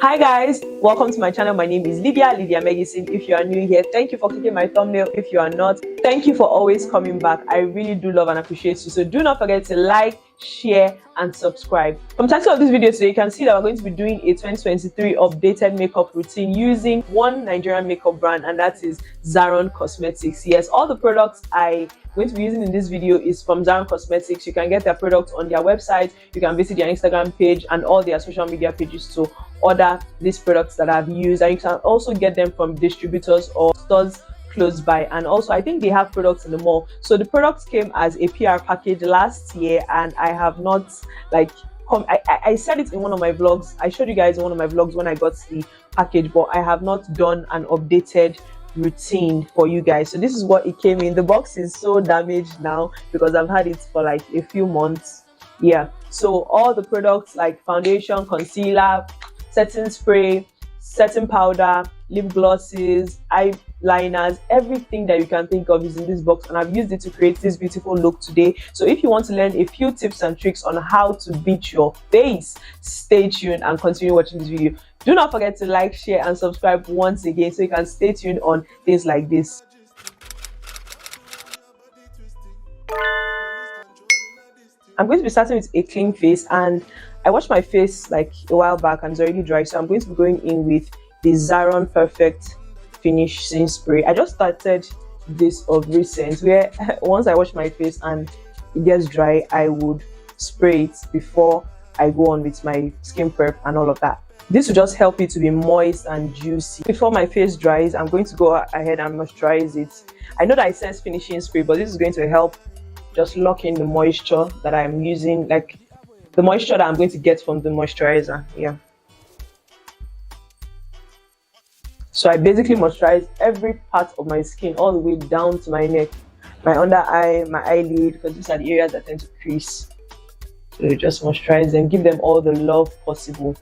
Hi guys, welcome to my channel. My name is Lydia Meggison. If you are new here, thank you for clicking my thumbnail. If you are not, thank you for always coming back. I really do love and appreciate you. So do not forget to like, share and subscribe. From the title of this video today, you can see that we're going to be doing a 2023 updated makeup routine using one Nigerian makeup brand, and that is Zaron Cosmetics. Yes, all the products I'm going to be using in this video is from Zaron Cosmetics. You can get their products on their website. You can visit their Instagram page and all their social media pages to order these products that I've used, and you can also get them from distributors or stores close by. And also I think they have products in the mall. So the products came as a PR package last year, and I have not I said it in one of my vlogs. I showed you guys in one of my vlogs when I got the package, but I have not done an updated routine for you guys. So this is what it came in. The box is so damaged now because I've had it for like a few months. Yeah, so all the products like foundation, concealer, setting spray, setting powder, lip glosses, eyeliners, everything that you can think of is in this box, and I've used it to create this beautiful look today. So if you want to learn a few tips and tricks on how to beat your face, stay tuned and continue watching this video. Do not forget to like, share and subscribe once again so you can stay tuned on things like this. I'm going to be starting with a clean face, and I washed my face like a while back and it's already dry, so I'm going to be going in with the Zaron Perfect Finishing Spray. I just started this of recent, where once I wash my face and it gets dry, I would spray it before I go on with my skin prep and all of that. This will just help it to be moist and juicy. Before my face dries, I'm going to go ahead and moisturize it. I know that it says finishing spray, but this is going to help just lock in the moisture that I'm using, like the moisture that I'm going to get from the moisturizer. Yeah, so I basically moisturize every part of my skin all the way down to my neck, my under eye, my eyelid, because these are the areas that tend to crease. So you just moisturize them, give them all the love possible.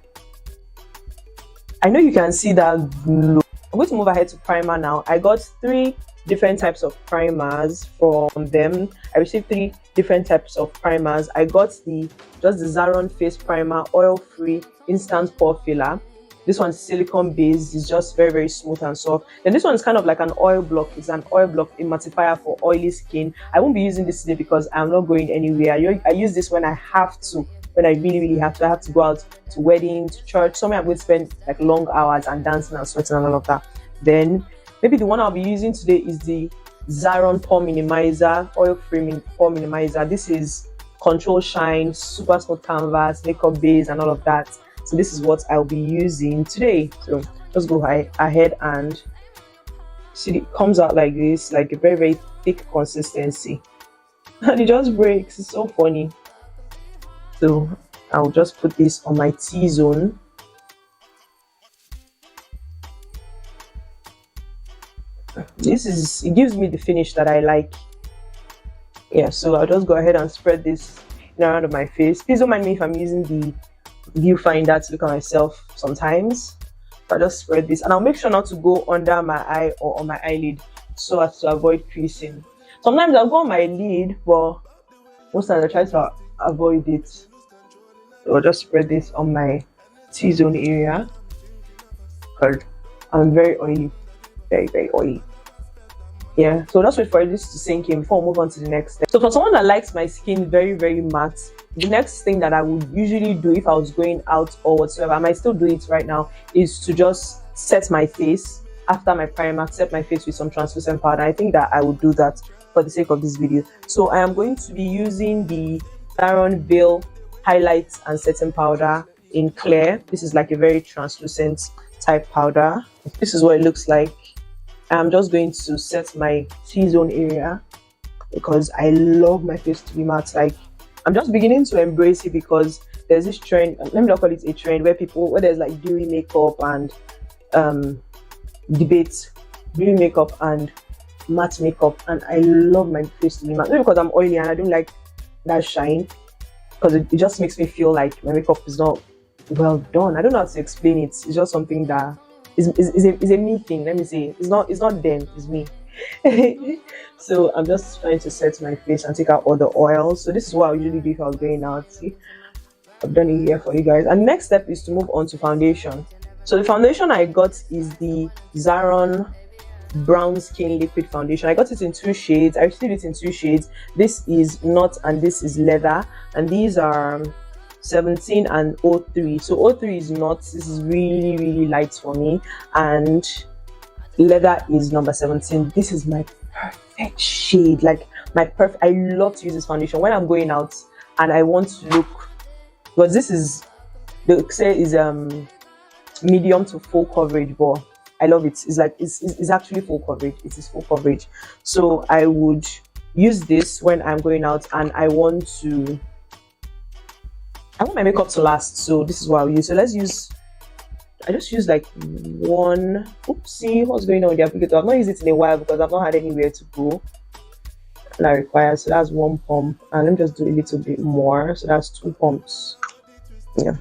I know you can see that glow. I'm going to move ahead to primer now. I got 3 different types of primers from them. I received 3 different types of primers. I got just the Zaron face primer, oil free, instant pore filler. This one's silicone based. It's just very smooth and soft. Then this one is kind of like an oil block. It's an oil block emulsifier for oily skin. I won't be using this today because I'm not going anywhere. I use this when I have to, when I really have to. I have to go out to wedding, to church, somewhere I'm going to spend like long hours and dancing and sweating and all of that. Then maybe the one I'll be using today is the Zaron Pore Minimizer, oil-free pore minimizer. This is control shine, super smooth canvas, makeup base and all of that. So this is what I'll be using today. So just go ahead and see, it comes out like this, like a very thick consistency. And it just breaks. It's so funny. So I'll just put this on my T-zone. It gives me the finish that I like. Yeah, so I'll just go ahead and spread this in around of my face. Please don't mind me if I'm using the viewfinder to look at myself sometimes. So I'll just spread this, and I'll make sure not to go under my eye or on my eyelid so as to avoid creasing. Sometimes I'll go on my lid, but most times I try to avoid it. So I'll just spread this on my T-zone area because I'm very oily. Very oily. Yeah, so just wait for this to sink in before we move on to the next step. So for someone that likes my skin very matte, the next thing that I would usually do if I was going out or whatsoever, I might still do it right now, is to just set my face after my primer, set my face with some translucent powder. I think that I would do that for the sake of this video. So I am going to be using the Zaron Veil highlights and setting powder in clear. This is like a very translucent type powder. This is what it looks like. I'm just going to set my T-zone area because I love my face to be matte. Like, I'm just beginning to embrace it because there's this trend, let me not call it a trend, where there's like dewy makeup and debates, dewy makeup and matte makeup, and I love my face to be matte. Not because I'm oily and I don't like that shine, because it just makes me feel like my makeup is not well done. I don't know how to explain it. It's just something that is a me thing. Let me say it's not them, it's me. So I'm just trying to set my face and take out all the oil. So this is what I usually do if I was going out. See, I've done it here for you guys. And next step is to move on to foundation. So the foundation I got is the Zaron Brown Skin Liquid Foundation. I got it in 2 shades. I received it in 2 shades. This is Nut and this is Leather, and these are 17 and 03. So 03 is Nut. This is really light for me, and Leather is number 17. This is my perfect shade, like my perfect. I love to use this foundation when I'm going out and I want to look, because this is, the say is medium to full coverage, but I love it. It's like it's actually full coverage. It is full coverage. So I would use this when I'm going out and I want my makeup to last. So this is what I'll use. So I just use like one. Oopsie, what's going on with the applicator? I've not used it in a while because I've not had anywhere to go. And I require, so that's 1 pump. And let me just do a little bit more. So that's 2 pumps. Yeah.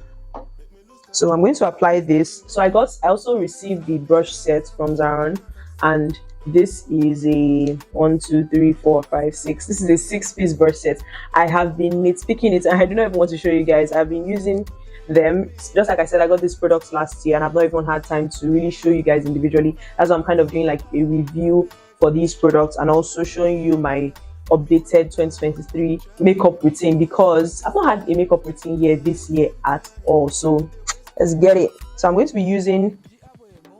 So I'm going to apply this. So I also received the brush set from Zaron, and this is a 1, 2, 3, 4, 5, 6. This is a 6-piece brush set. I have been nitpicking it, and I do not even want to show you guys. I've been using them, just like I said. I got these products last year and I've not even had time to really show you guys individually. As I'm kind of doing like a review for these products and also showing you my updated 2023 makeup routine, because I've not had a makeup routine here this year at all. So let's get it. So I'm going to be using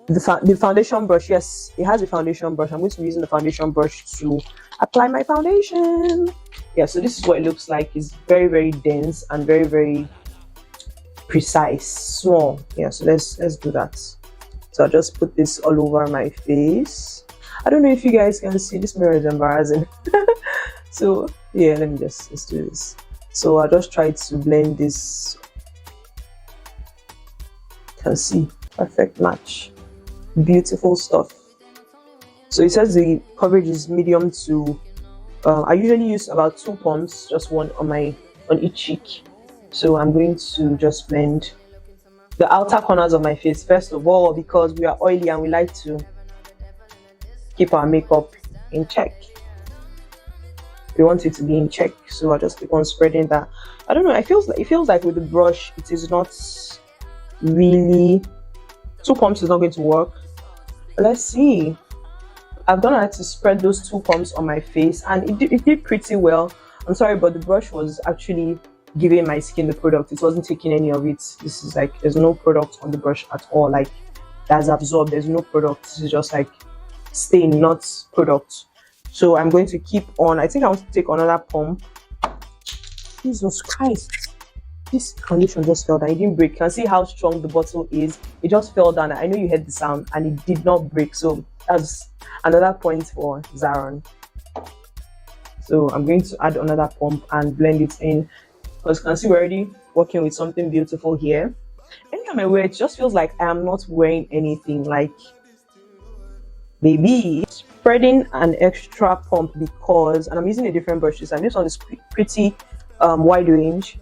the foundation brush. Yes, it has a foundation brush. I'm going to be using the foundation brush to apply my foundation. Yeah, so this is what it looks like. It's very dense and very precise, small. Yeah, so let's do that. So I'll just put this all over my face. I don't know if you guys can see, this mirror is embarrassing. So yeah, let's do this. So I'll just try to blend this. You can see, perfect match, beautiful stuff. So it says the coverage is medium to I usually use about 2 pumps, just one on each cheek. So I'm going to just blend the outer corners of my face first of all, because we are oily and we like to keep our makeup in check. We want it to be in check, so I'll just keep on spreading that. I don't know, it feels like with the brush it is not really, 2 pumps is not going to work. Let's see. I've gone ahead to spread those 2 pumps on my face, and it did pretty well. I'm sorry, but the brush was actually giving my skin the product. It wasn't taking any of it. This is like, there's no product on the brush at all, like that's absorbed. There's no product. This is just like stain, not product. So I'm going to keep on. I think I want to take another pump. Jesus Christ, this foundation just fell down. It didn't break. You can see how strong the bottle is. It just fell down. I know you heard the sound and it did not break. So that's another point for Zaron. So I'm going to add another pump and blend it in, because you can see we're already working with something beautiful here. Anytime I wear it, just feels like I am not wearing anything. Like, baby, spreading an extra pump because, and I'm using a different brush this time. This one is pretty wide range.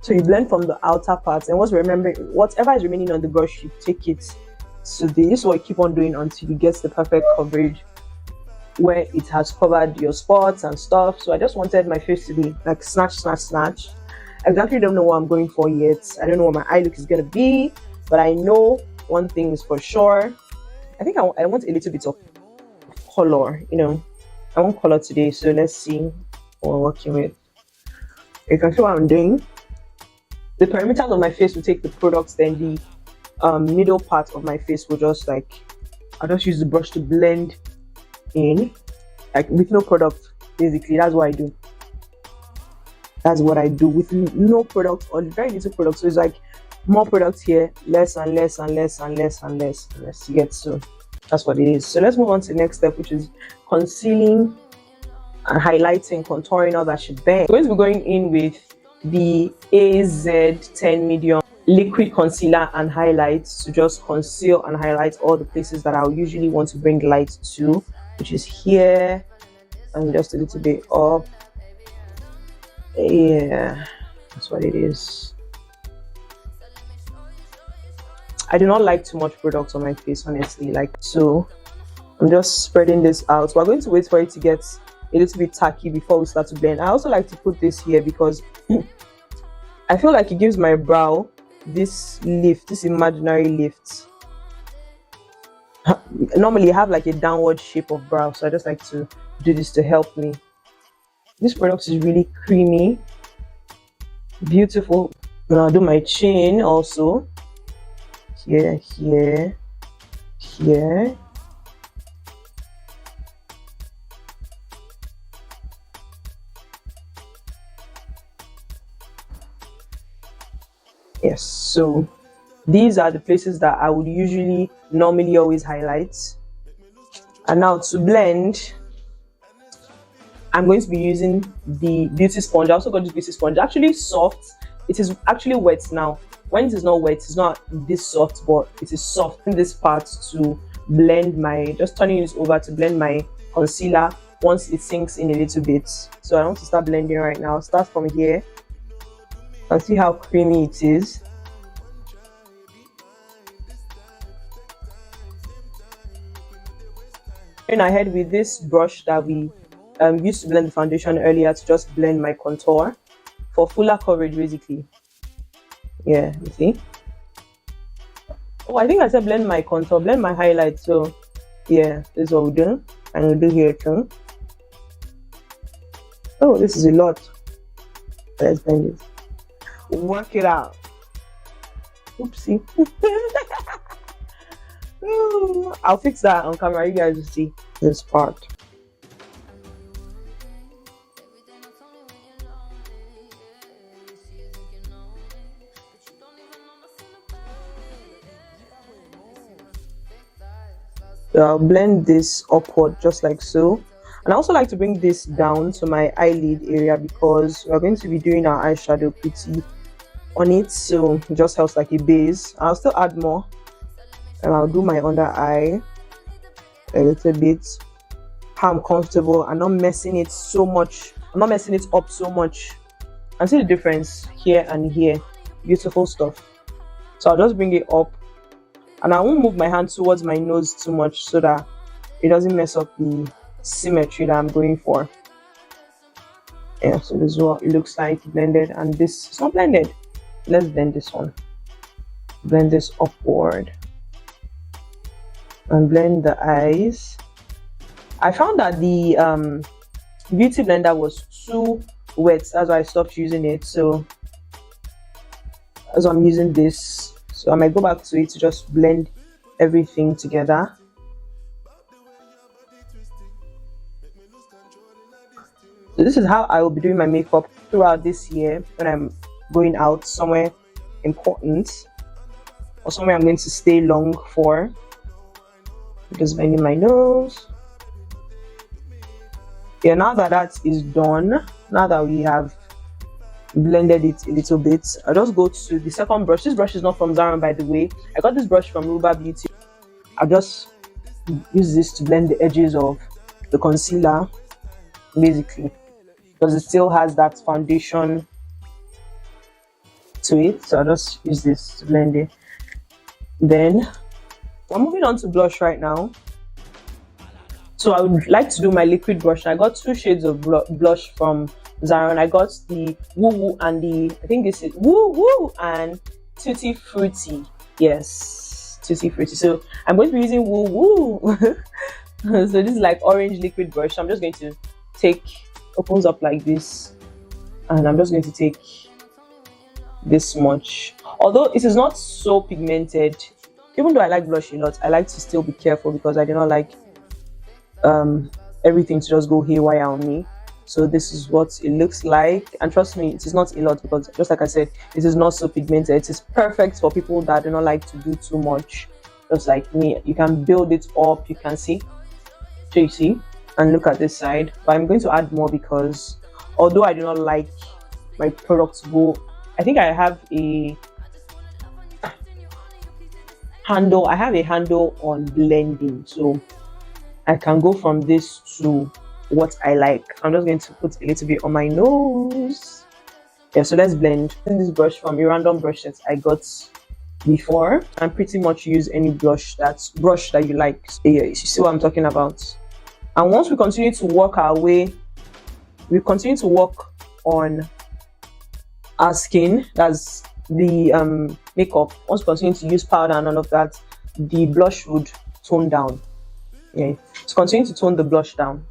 So you blend from the outer parts, and whatever is remaining on the brush, you take it. So this is what you keep on doing until you get the perfect coverage where it has covered your spots and stuff. So I just wanted my face to be like snatch. Exactly don't know what I'm going for yet. I don't know what my eye look is gonna be, but I know one thing is for sure. I think I want a little bit of color, you know. I want color today, so let's see what we're working with. You can see what I'm doing. The perimeter of my face will take the products, then the middle part of my face will just like, I'll just use the brush to blend in, like with no product. Basically, that's what I do. That's what I do with no product or very little product. So it's like more products here, less and less and less and less and less and less to get. So that's what it is. So let's move on to the next step, which is concealing and highlighting, contouring, all that shit bang. We're going to be going in with the AZ10 medium liquid concealer and highlights to just conceal and highlight all the places that I'll usually want to bring light to, which is here and just a little bit up. Yeah, that's what it is. I do not like too much product on my face, honestly. Like, so I'm just spreading this out. We're going to wait for it to get a little bit tacky before we start to blend. I also like to put this here because I feel like it gives my brow this lift, this imaginary lift. Normally I have like a downward shape of brow, so I just like to do this to help me. This product is really creamy, beautiful. And I'll do my chin also. Here, here, here. Yes, so these are the places that I would normally always highlight. And now to blend, I'm going to be using the beauty sponge. I also got this beauty sponge. Actually soft. It is actually wet now. When it is not wet, it's not this soft, but it is soft in this part to blend just turning this over to blend my concealer once it sinks in a little bit. So I want to start blending right now. Start from here and see how creamy it is. Going ahead with this brush that we used to blend the foundation earlier to just blend my contour for fuller coverage, basically. Yeah, you see. Oh, I think I said blend my contour, blend my highlight. So yeah, this is what we do, and we'll do here too. Oh, this is a lot. Let's blend it. Work it out. Oopsie. I'll fix that on camera. You guys will see this part. So I'll blend this upward just like so. And I also like to bring this down to my eyelid area because we're going to be doing our eyeshadow pretty on it, so it just helps like a base. I'll still add more, and I'll do my under eye a little bit. How I'm comfortable and not messing it so much. I'm not messing it up so much. And see the difference here and here. Beautiful stuff. So I'll just bring it up, and I won't move my hand towards my nose too much so that it doesn't mess up the symmetry that I'm going for. Yeah, so this is what it looks like blended, and this is not blended. Let's blend this one. Blend this upward and blend the eyes. I found that the beauty blender was too wet, that's why I stopped using it. So as I'm using this, so I might go back to it to just blend everything together. So this is how I will be doing my makeup throughout this year when I'm going out somewhere important or somewhere I'm going to stay long for. Just blending my nose. Yeah, now that that is done, now that we have blended it a little bit, I'll just go to the second brush. This brush is not from Zaron, by the way. I got this brush from Ruba Beauty. I'll just use this to blend the edges of the concealer, basically, because it still has that foundation to it. So I'll just use this to blend it. Then we're moving on to blush right now. So I would like to do my liquid brush. I got two shades of blush from Zaron. I got the Woo Woo and I think this is Woo Woo and Tutti Frutti. Yes, Tutti Frutti. So I'm going to be using Woo Woo. So this is like orange liquid brush. So I'm just going to opens up like this, and I'm just going to take this much. Although it is not so pigmented, even though I like blush a lot, I like to still be careful because I do not like everything to just go haywire on me. So this is what it looks like, and trust me, it is not a lot because, just like I said, it is not so pigmented. It is perfect for people that do not like to do too much, just like me. You can build it up, you can see, so you see, and look at this side. But I'm going to add more because although I do not like my product to go, I think I have a handle. I have a handle on blending, so I can go from this to what I like. I'm just going to put a little bit on my nose. Yeah, so let's blend. This brush from a random brush that I got before, and pretty much use any brush that you like. So yeah, you see what I'm talking about. And once we continue to work our way, we continue to work on our skin. That's the makeup, once you continue to use powder and all of that, the blush would tone down. Yeah, it's continuing to tone the blush down.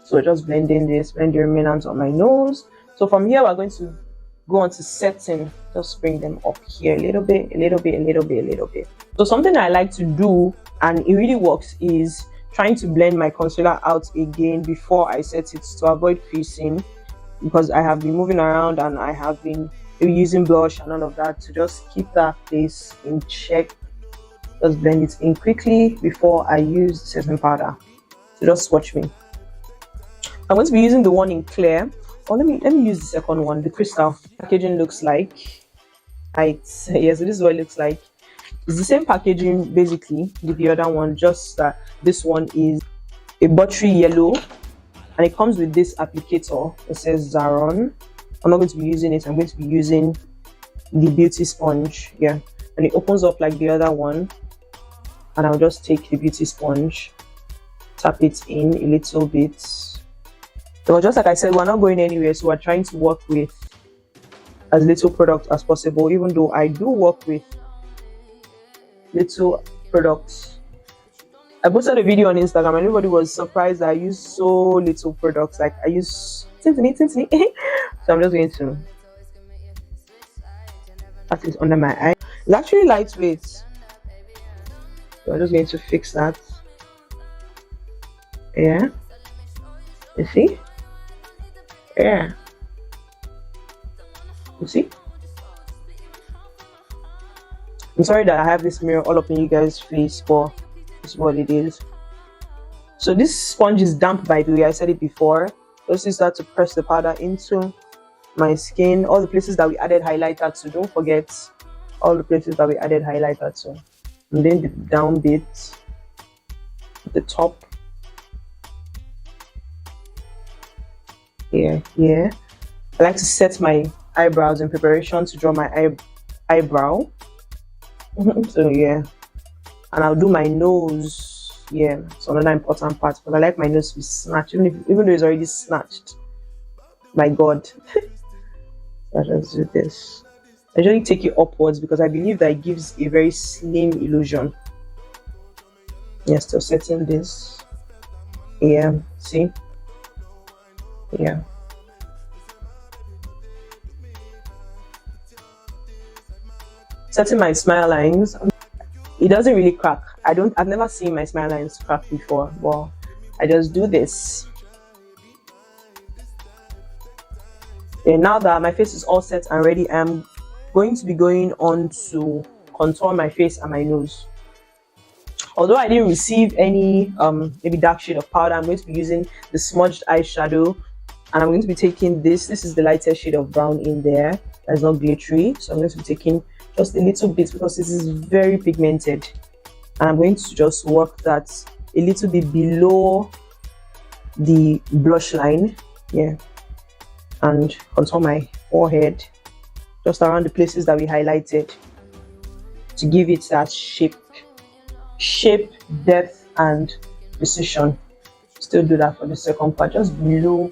So just blending this, blend the remnants on my nose. So from here, we're going to go on to setting. Just bring them up here a little bit, a little bit, a little bit, a little bit. So something I like to do, and it really works, is trying to blend my concealer out again before I set it to avoid creasing, because I have been moving around and I have been using blush and all of that to just keep that place in check. Just blend it in quickly before I use setting powder. So just watch me. I'm going to be using the one in clear. Oh, let me use the second one, the crystal. Packaging looks like. Yeah, so this is what it looks like. It's the same packaging basically with the other one, just that this one is a buttery yellow, and it comes with this applicator. It says Zaron. I'm not going to be using it. I'm going to be using the beauty sponge. Yeah, and it opens up like the other one, and I'll just take the beauty sponge, tap it in a little bit. So just like I said, we're not going anywhere, so we're trying to work with as little product as possible, even though I do work with little products. I posted a video on Instagram and everybody was surprised that I use so little products. Like I use tinty. So I'm just going to pat it under my eye. It's actually lightweight, so I'm just going to fix that. Yeah, you see? Yeah, you see? I'm sorry that I have this mirror all up in you guys' face, but this is what it is. So this sponge is damp, by the way. I said it before. Just use that to press the powder into my skin. All the places that we added highlighter to. Don't forget all the places that we added highlighter to. And then the down bit, the top. Yeah. I like to set my eyebrows in preparation to draw my eyebrow. So yeah, and I'll do my nose. Yeah, it's another important part, because I like my nose to be snatched, even though it's already snatched. My God. I'll just do this. I usually take it upwards because I believe that it gives a very slim illusion. Yeah, still setting this. Yeah, see? Yeah. Setting my smile lines. It doesn't really crack. I've never seen my smile lines crack before. Well, I just do this. And now that my face is all set and ready, I'm going to be going on to contour my face and my nose. Although I didn't receive any maybe dark shade of powder, I'm going to be using the smudged eyeshadow, and I'm going to be taking this is the lightest shade of brown in there. That's not glittery, so I'm going to be taking just a little bit because this is very pigmented, and I'm going to just work that a little bit below the blush line. Yeah, and contour my forehead just around the places that we highlighted to give it that shape, depth, and precision. Still do that for the second part, just below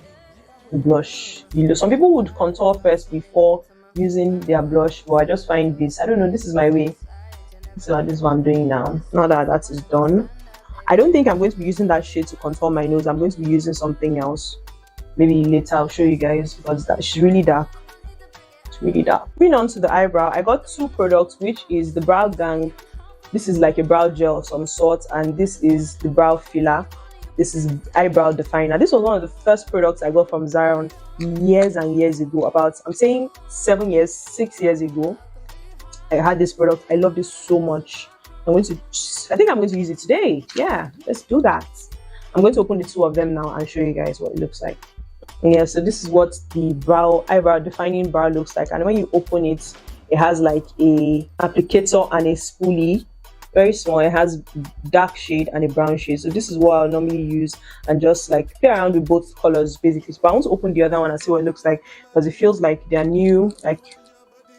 the blush. Some people would contour first before using their blush, but I just find this, I don't know, this is my way. So this is what I'm doing now. Now that that is done, I don't think I'm going to be using that shade to contour my nose. I'm going to be using something else. Maybe later I'll show you guys, because she's really dark. It's really dark. Moving on to the eyebrow, I got two products, which is the brow gang. This is like a brow gel of some sort, and this is the brow filler. This is eyebrow definer. This was one of the first products I got from Zaron years and years ago. I'm saying 6 years ago. I had this product. I love this so much. I think I'm going to use it today. Yeah, let's do that. I'm going to open the two of them now and show you guys what it looks like. Yeah, so this is what the eyebrow defining brow looks like. And when you open it, it has like a applicator and a spoolie. Very small. It has dark shade and a brown shade. So this is what I'll normally use and just like play around with both colors basically. But I want to open the other one and see what it looks like, because it feels like they're new, like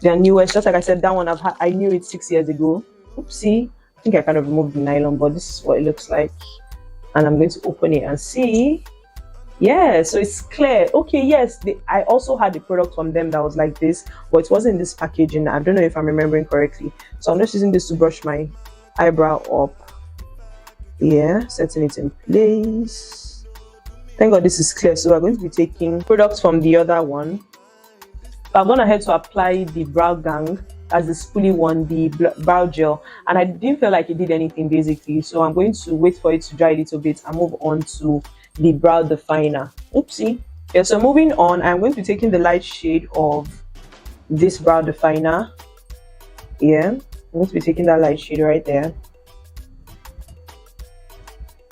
they're newest. Just like I said, that one I knew it 6 years ago. Oopsie. I think I kind of removed the nylon, but this is what it looks like. And I'm going to open it and see Yeah, so it's clear. Okay, yes, I also had the product from them that was like this, but it wasn't this packaging. I don't know if I'm remembering correctly. So I'm just using this to brush my eyebrow up. Yeah, setting it in place. Thank God this is clear. So we're going to be taking products from the other one. So I'm gonna head to apply the brow gang as the spoolie one, the brow gel, and I didn't feel like it did anything basically. So I'm going to wait for it to dry a little bit and move on to the brow definer. Oopsie. Yeah, so moving on, I'm going to be taking the light shade of this brow definer. Yeah, I'm going to be taking that light shade right there.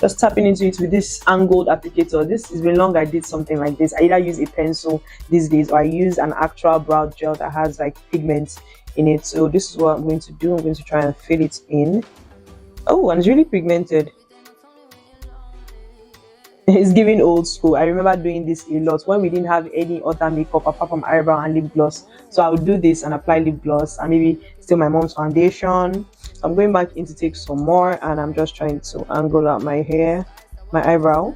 Just tapping into it with this angled applicator. This has been long I did something like this. I either use a pencil these days or I use an actual brow gel that has like pigments in it. So this is what I'm going to do. I'm going to try and fill it in. Oh, and it's really pigmented. It's giving old school. I remember doing this a lot when we didn't have any other makeup apart from eyebrow and lip gloss. So I would do this and apply lip gloss and maybe steal my mom's foundation. I'm going back in to take some more and I'm just trying to angle out my hair, my eyebrow.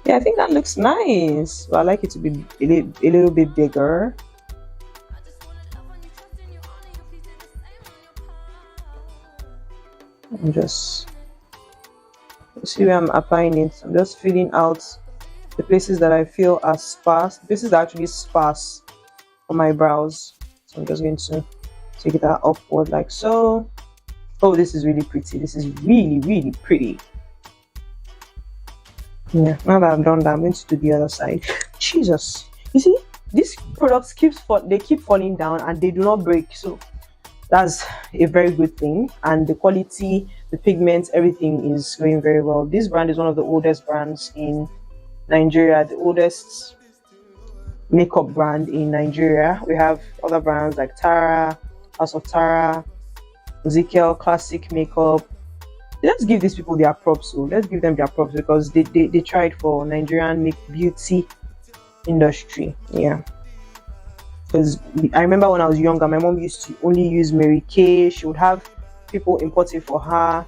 Yeah, I think that looks nice. But I like it to be a little bit bigger. I'm just see where I'm applying it. I'm just filling out the places that I feel are sparse. This is actually sparse on my brows. So I'm just going to take that upward like so. Oh, this is really pretty. This is really, really pretty. Yeah, now that I've done that, I'm going to do the other side. Jesus. You see, these products keep falling down and they do not break. So that's a very good thing, and the quality, the pigments, everything is going very well. This brand is one of the oldest brands in Nigeria, the oldest makeup brand in Nigeria. We have other brands like Tara, House of Tara, Ezekiel, Classic Makeup. Let's give these people their props. So let's give them their props because they tried for Nigerian beauty industry. Yeah. Because I remember when I was younger, my mom used to only use Mary Kay. She would have people import it for her.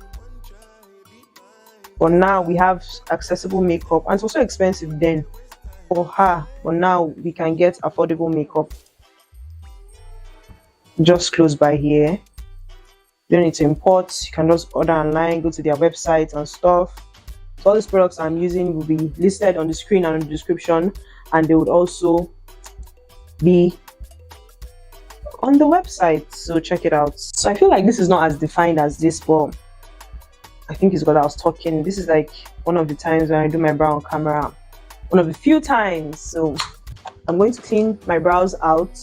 But now we have accessible makeup, and it's also expensive then for her. But now we can get affordable makeup just close by here. You don't need to import. You can just order online, go to their website and stuff. So all these products I'm using will be listed on the screen and in the description, and they would also be on the website, so check it out. So I feel like this is not as defined as this, but I think it's because I was talking. This is like one of the times when I do my brow on camera, one of the few times. So I'm going to clean my brows out.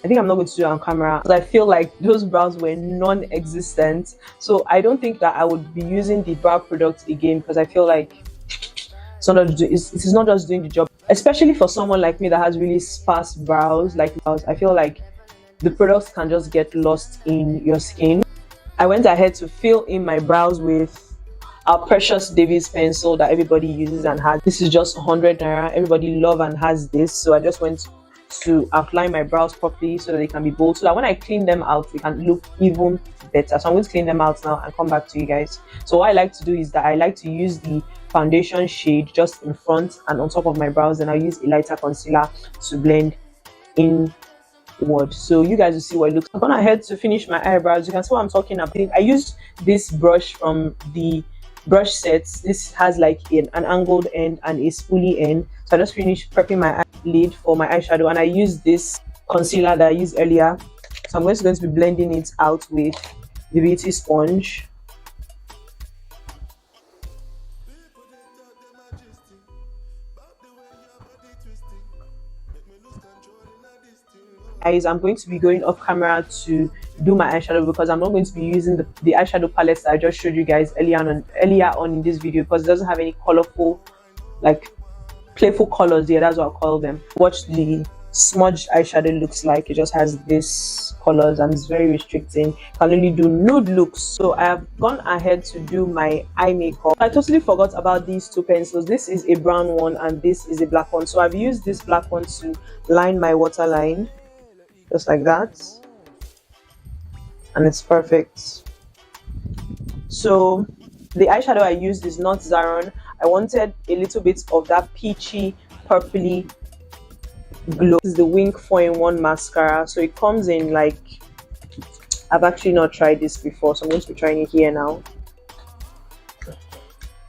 I think I'm not going to do it on camera because I feel like those brows were non-existent. So I don't think that I would be using the brow product again because I feel like it is not just doing the job, especially for someone like me that has really sparse brows. I feel like the products can just get lost in your skin. I went ahead to fill in my brows with our precious Davis pencil that everybody uses and has. This is just 100 naira. Everybody love and has this. So I just went to outline my brows properly so that they can be bold, so that when I clean them out, they can look even better. So I'm going to clean them out now and come back to you guys. So what I like to do is that I like to use the foundation shade just in front and on top of my brows, and I'll use a lighter concealer to blend in word, so you guys will see what it looks like. I'm gonna head to finish my eyebrows. You can see what I'm talking about. I used this brush from the brush sets. This has like an angled end and a spoolie end, so I just finished prepping my eyelid for my eyeshadow, and I used this concealer that I used earlier. So I'm just going to be blending it out with the beauty sponge. Guys, I'm going to be going off camera to do my eyeshadow because I'm not going to be using the eyeshadow palettes that I just showed you guys earlier on in this video, because it doesn't have any colorful, like playful colors. Yeah, that's what I call them. Watch the smudged eyeshadow looks like. It just has this colors and it's very restricting. You can only do nude looks. So I have gone ahead to do my eye makeup. I totally forgot about these two pencils. This is a brown one and this is a black one. So I've used this black one to line my waterline, just like that. and it's perfect. So the eyeshadow I used is not Zaron. I wanted a little bit of that peachy purpley glow. This is the Wink 4-in-1 mascara, so it comes in like, I've actually not tried this before, so I'm going to be trying it here now.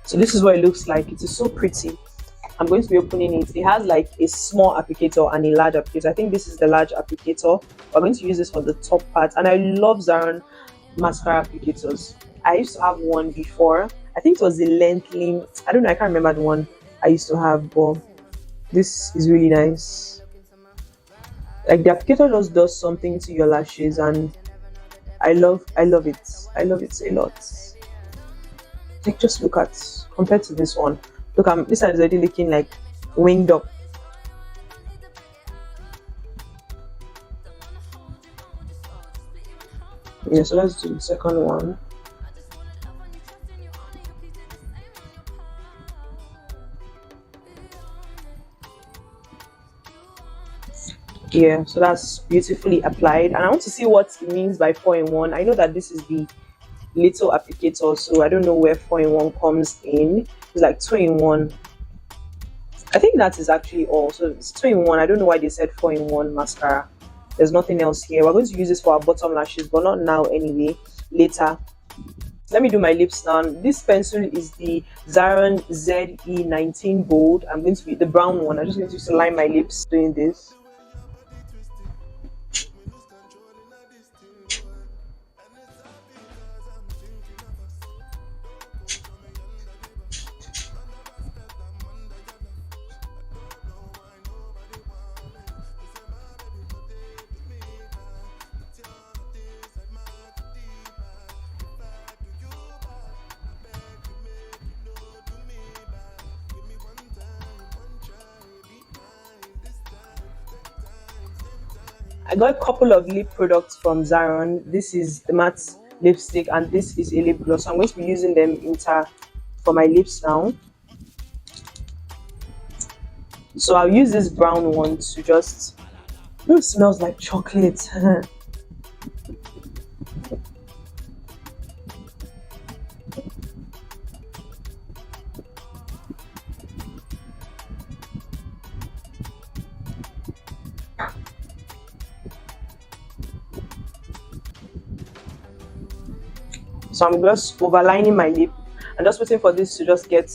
So this is what it looks like. It is so pretty. I'm going to be opening it. It has like a small applicator and a large applicator. I think this is the large applicator. I'm going to use this for the top part, and I love Zaron mascara applicators. I used to have one before. I think it was the Lengthening. I don't know, I can't remember the one I used to have, but this is really nice. Like, the applicator just does something to your lashes, and I love it. I love it a lot. Like, just look at, compared to this one. Look, this side is already looking like winged up. Yeah, so let's do the second one. Yeah, so that's beautifully applied, and I want to see what it means by 4-in-1. I know that this is the little applicator, so I don't know where 4-in-1 comes in. It's like 2-in-1. I think that is actually all. So it's 2-in-1. I don't know why they said 4-in-1 mascara. There's nothing else here. We're going to use this for our bottom lashes, but not now anyway, later. Let me do my lips now. This pencil is the Zaron ZE19 Bold. I'm going to be the brown one. I'm just going to use to line my lips doing this. I got a couple of lip products from Zaron. This is the matte lipstick, and this is a lip gloss. So I'm going to be using them for my lips now. So I'll use this brown one to just, it smells like chocolate. So I'm just overlining my lip and just waiting for this to just get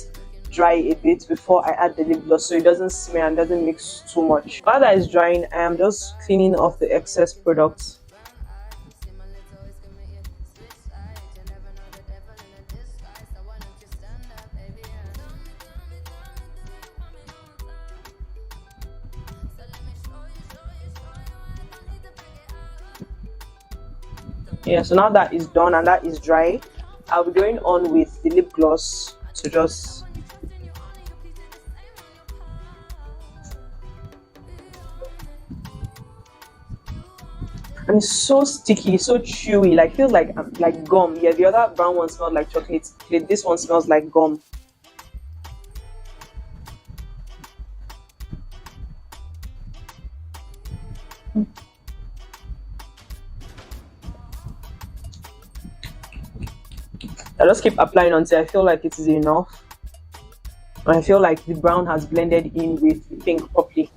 dry a bit before I add the lip gloss, so it doesn't smear and doesn't mix too much. While that is drying, I am just cleaning off the excess products. Yeah, so now that is done and that is dry, I'll be going on with the lip gloss to just and it's so sticky, so chewy, like feels like gum. Yeah, the other brown one smelled like chocolate. This one smells like gum. I just keep applying until I feel like it is enough. And I feel like the brown has blended in with the pink properly.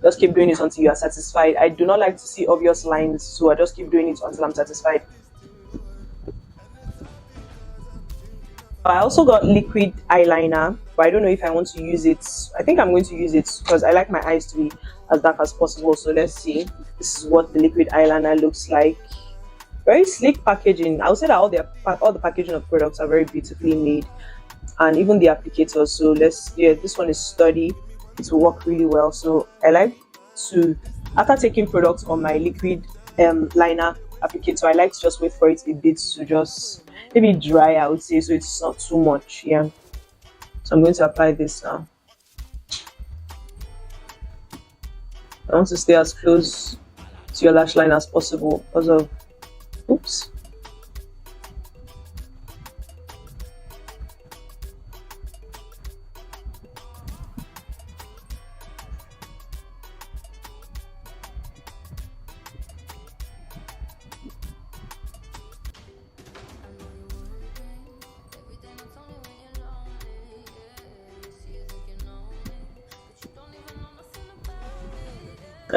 Just keep doing it until you are satisfied. I do not like to see obvious lines, so I just keep doing it until I'm satisfied. I also got liquid eyeliner, but I don't know if I want to use it. I think I'm going to use it because I like my eyes to be as dark as possible. So let's see. This is what the liquid eyeliner looks like. Very sleek packaging. I would say that all the packaging of products are very beautifully made, and even the applicators. So this one is sturdy. It will work really well. So I like to, after taking products on my liquid liner applicator, I like to just wait for it a bit to just maybe dry, I would say, so it's not too much. Yeah. So I'm going to apply this now. I want to stay as close to your lash line as possible because of oops.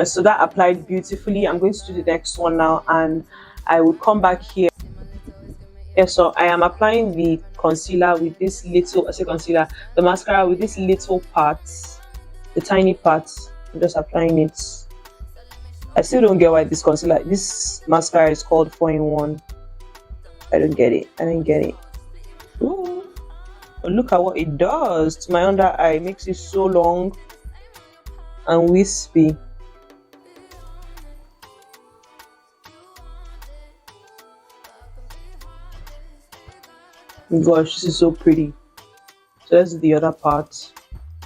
So that applied beautifully. I'm going to do the next one now, and I will come back here. Yeah, so I am applying the concealer with this little, I say concealer, the mascara with this little parts, the tiny parts. I'm just applying it. I still don't get why this mascara is called 4-in-1. I don't get it. I don't get it. Ooh. But look at what it does to my under eye. It makes it so long and wispy. Gosh, this is so pretty. So that's the other part.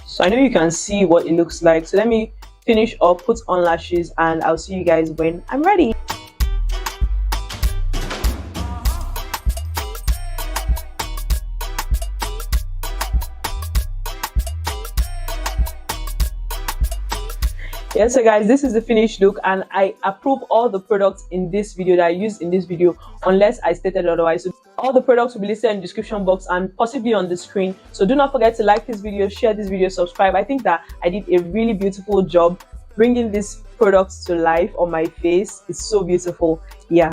So I know you can see what it looks like. So let me finish up, put on lashes, and I'll see you guys when I'm ready. Yeah, so guys, this is the finished look, and I approve all the products in this video that I used in this video, unless I stated otherwise. So all the products will be listed in the description box and possibly on the screen. So do not forget to like this video, share this video, subscribe. I think that I did a really beautiful job bringing these products to life on my face. It's so beautiful. Yeah.